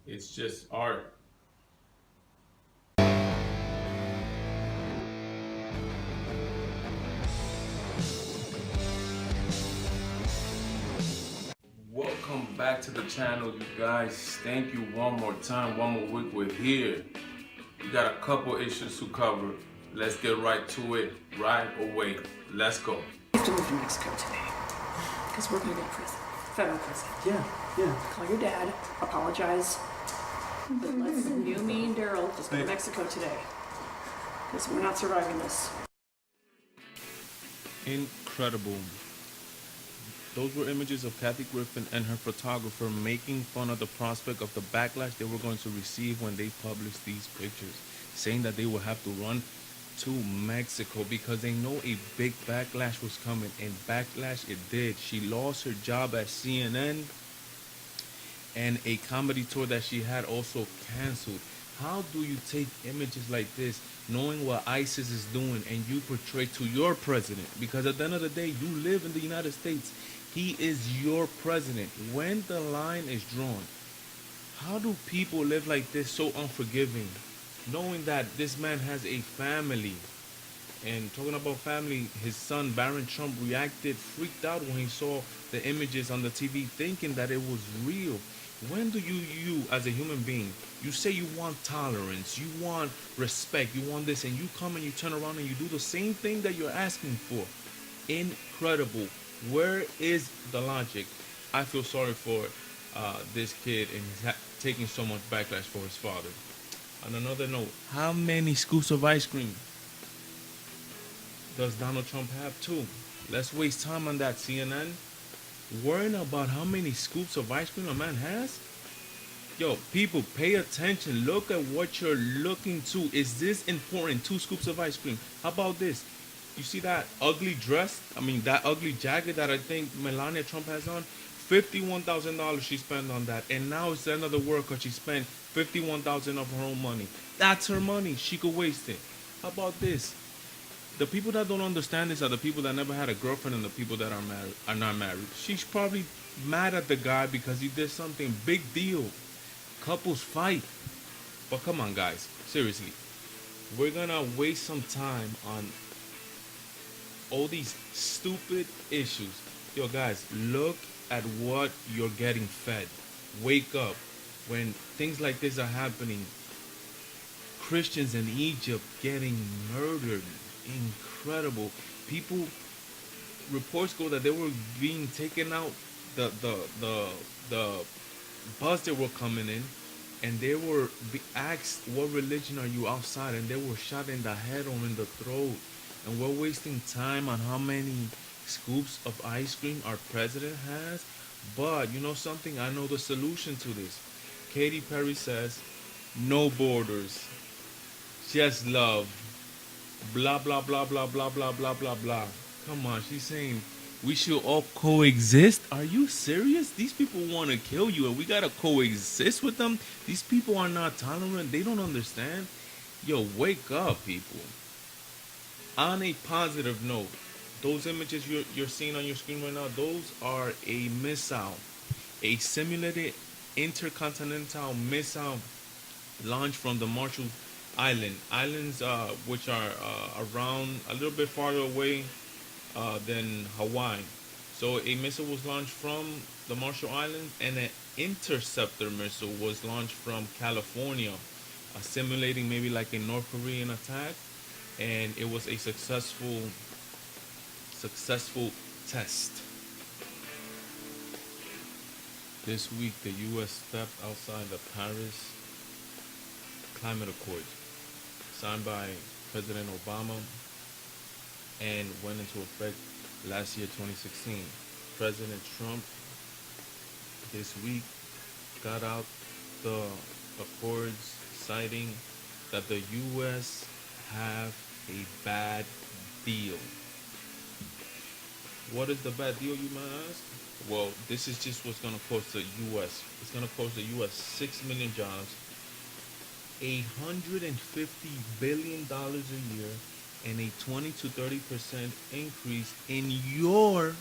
It's just art. Welcome back to the channel, you guys. Thank you one more time, one more week. We're here. We got a couple issues to cover. Let's get right to it right away. Let's go. You have to move to Mexico today because we're going to get prison, federal prison. Yeah. Call your dad, apologize, but let's you, me, and Daryl just go to Mexico today because we're not surviving this. Incredible. Those were images of Kathy Griffin and her photographer making fun of the prospect of the backlash they were going to receive when they published these pictures, saying that they would have to run to Mexico because they know a big backlash was coming, and backlash it did. She lost her job at CNN, and a comedy tour that she had also canceled. How do you take images like this, knowing what ISIS is doing, and you portray to your president? Because at the end of the day, you live in the United States. He is your president. When the line is drawn, how do people live like this, so unforgiving, knowing that this man has a family? And talking about family, his son Barron Trump reacted, freaked out when he saw the images on the TV, thinking that it was real. When do you as a human being, you say you want tolerance, you want respect, you want this, and you come and you turn around and you do the same thing that you're asking for? Incredible. Where is the logic? I feel sorry for this kid, and he's taking so much backlash for his father. On another note, how many scoops of ice cream does Donald Trump have too? Let's waste time on that, CNN. Worrying about how many scoops of ice cream a man has? Yo, people, pay attention. Look at what you're looking to. Is this important? 2 scoops of ice cream. How about this? You see that ugly dress? That ugly jacket that I think Melania Trump has on? $51,000 she spent on that. And now it's the end of the world because she spent $51,000 of her own money. That's her money. She could waste it. How about this? The people that don't understand this are the people that never had a girlfriend and the people that are not married. She's probably mad at the guy because he did something big deal. Couples fight. But come on, guys. Seriously. We're gonna waste some time on all these stupid issues. Yo, guys, look at what you're getting fed. Wake up. When things like this are happening, Christians in Egypt getting murdered. Incredible. People, reports go that they were being taken out the bus they were coming in, and they were asked, what religion are you outside, and they were shot in the head or in the throat. And we're wasting time on how many scoops of ice cream our president has. But you know something? I know the solution to this. Katy Perry says, no borders, just love. Blah, blah, blah, blah, blah, blah, blah, blah, blah. Come on, she's saying we should all coexist. Are you serious? These people want to kill you and we got to coexist with them? These people are not tolerant. They don't understand. Yo, wake up, people. On a positive note, those images you're seeing on your screen right now, those are a missile. A simulated intercontinental missile launched from the Marshall Islands, which are around a little bit farther away than Hawaii. So a missile was launched from the Marshall Islands, and an interceptor missile was launched from California, simulating maybe like a North Korean attack, and it was a successful test. This week, the U.S. stepped outside the Paris Climate Accord, signed by President Obama and went into effect last year, 2016. President Trump this week got out the accords, citing that the U.S. have a bad deal. What is the bad deal, you might ask? Well, this is just what's going to cost the U.S. It's going to cost the U.S. 6 million jobs, $150 billion a year, and a 20 to 30% increase in your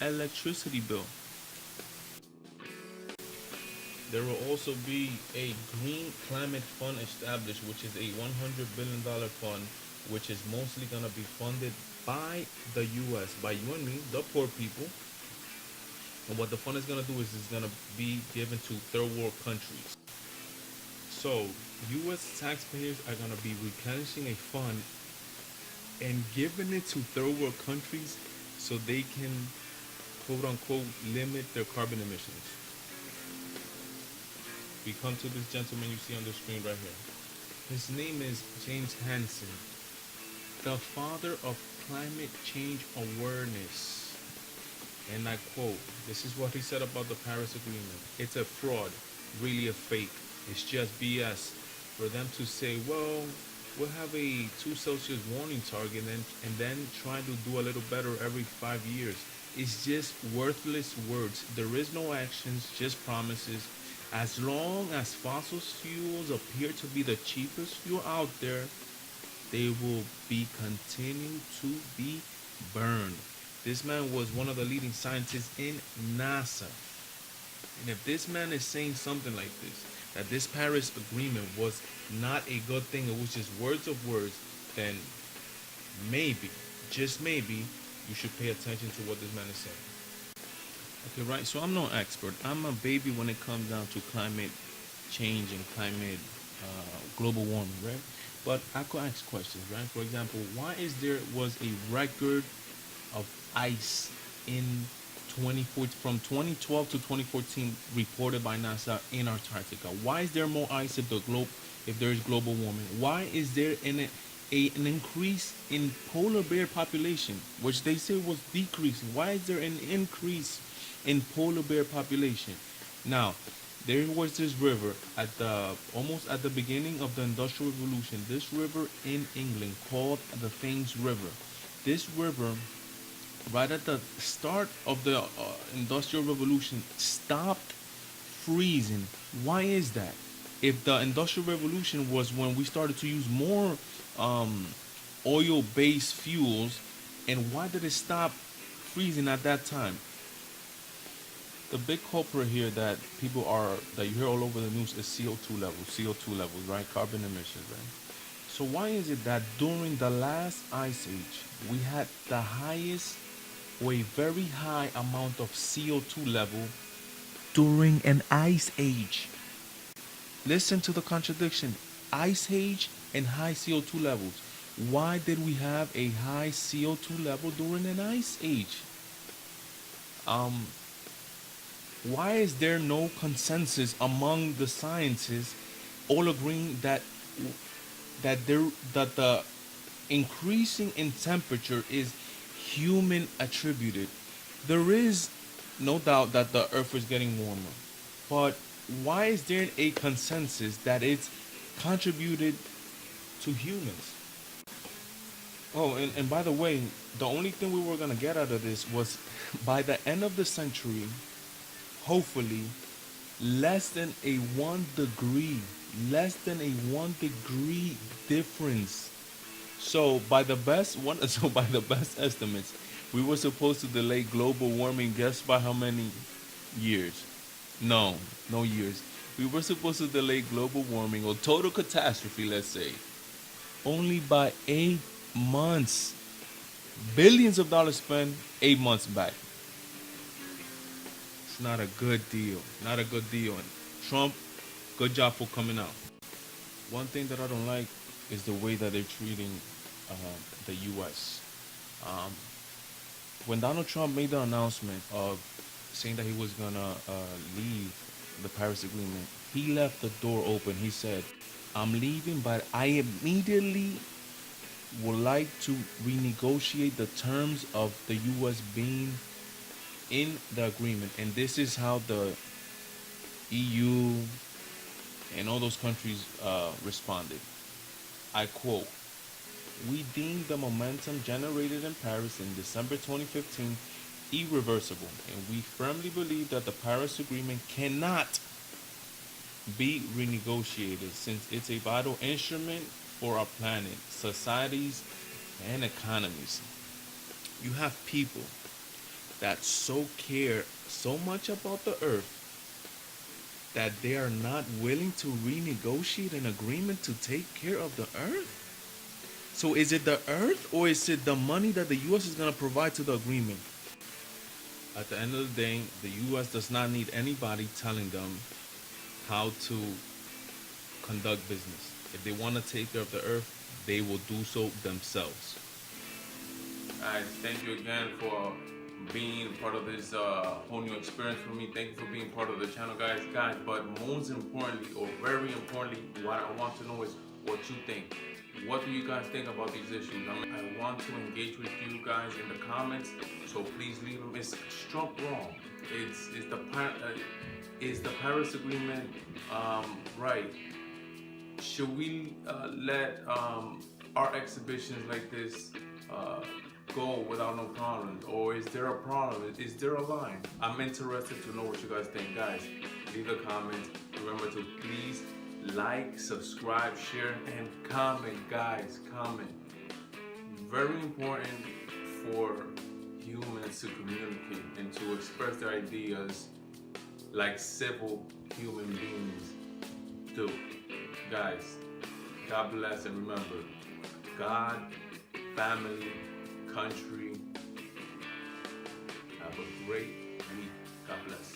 electricity bill. There will also be a Green Climate Fund established, which is a $100 billion fund, which is mostly going to be funded by the U.S., by you and me, the poor people. And what the fund is going to do is it's going to be given to third world countries. So, U.S. taxpayers are going to be replenishing a fund and giving it to third world countries so they can, quote unquote, limit their carbon emissions. We come to this gentleman you see on the screen right here. His name is James Hansen, the father of climate change awareness. And I quote, this is what he said about the Paris Agreement. It's a fraud, really a fake. It's just BS for them to say, well, we'll have a 2 Celsius warning target and then try to do a little better every 5 years. It's just worthless words. There is no actions, just promises. As long as fossil fuels appear to be the cheapest fuel out there, they will be continuing to be burned. This man was one of the leading scientists in NASA. And if this man is saying something like this, that this Paris Agreement was not a good thing, it was just words of words, then maybe, just maybe, you should pay attention to what this man is saying. Okay, right, so I'm no expert. I'm a baby when it comes down to climate change and climate global warming, right? But I could ask questions, right? For example, why is there was a record of ice in 2014 from 2012 to 2014 reported by NASA in Antarctica? Why is there more ice if there is global warming? Why is there an increase in polar bear population, which they say was decreasing? Why is there an increase in polar bear population? Now, there was this river almost at the beginning of the Industrial Revolution. This river in England called the Thames River. This river, right at the start of the Industrial Revolution, stopped freezing. Why is that? If the Industrial Revolution was when we started to use more oil-based fuels, and why did it stop freezing at that time? The big culprit here that you hear all over the news is CO2 levels, right? Carbon emissions, right? So why is it that during the last ice age, we had the highest or a very high amount of CO2 level during an ice age? Listen to the contradiction. Ice age and high CO2 levels. Why did we have a high CO2 level during an ice age? Why is there no consensus among the scientists all agreeing that the increasing in temperature is human attributed? There is no doubt that the earth is getting warmer, but why is there a consensus that it's contributed to humans? Oh, and by the way, the only thing we were going to get out of this was by the end of the century, hopefully, less than a 1 degree difference. So by the best estimates, we were supposed to delay global warming. Guess by how many years? No years. We were supposed to delay global warming or total catastrophe, let's say, only by 8 months. Billions of dollars spent, 8 months back. It's not a good deal. Not a good deal. And Trump, good job for coming out. One thing that I don't like is the way that they're treating the U.S. When Donald Trump made the announcement of saying that he was gonna leave the Paris Agreement, he left the door open. He said, "I'm leaving, but I immediately would like to renegotiate the terms of the U.S. being in the agreement." And this is how the EU and all those countries responded. I quote, "We deem the momentum generated in Paris in December 2015 irreversible, and we firmly believe that the Paris Agreement cannot be renegotiated since it's a vital instrument for our planet, societies, and economies." You have people that care so much about the earth that they are not willing to renegotiate an agreement to take care of the earth? So is it the earth or is it the money that the US is going to provide to the agreement? At the end of the day, the US does not need anybody telling them how to conduct business. If they want to take care of the earth, they will do so themselves. Guys, thank you again for being part of this whole new experience for me. Thank you for being part of the channel, guys. But most importantly, or very importantly, what I want to know is what you think. What do you guys think about these issues? I want to engage with you guys in the comments, so please leave them. It's struck wrong. Is the Paris Agreement right? Should we let our exhibitions like this go without no problems, or is there a problem? Is there a line? I'm interested to know what you guys think, guys. Leave a comment. Remember to please like, subscribe, share, and comment, guys. Comment. Very important for humans to communicate and to express their ideas like civil human beings do. Guys, God bless, and remember, God, family, country. Have a great week. God bless.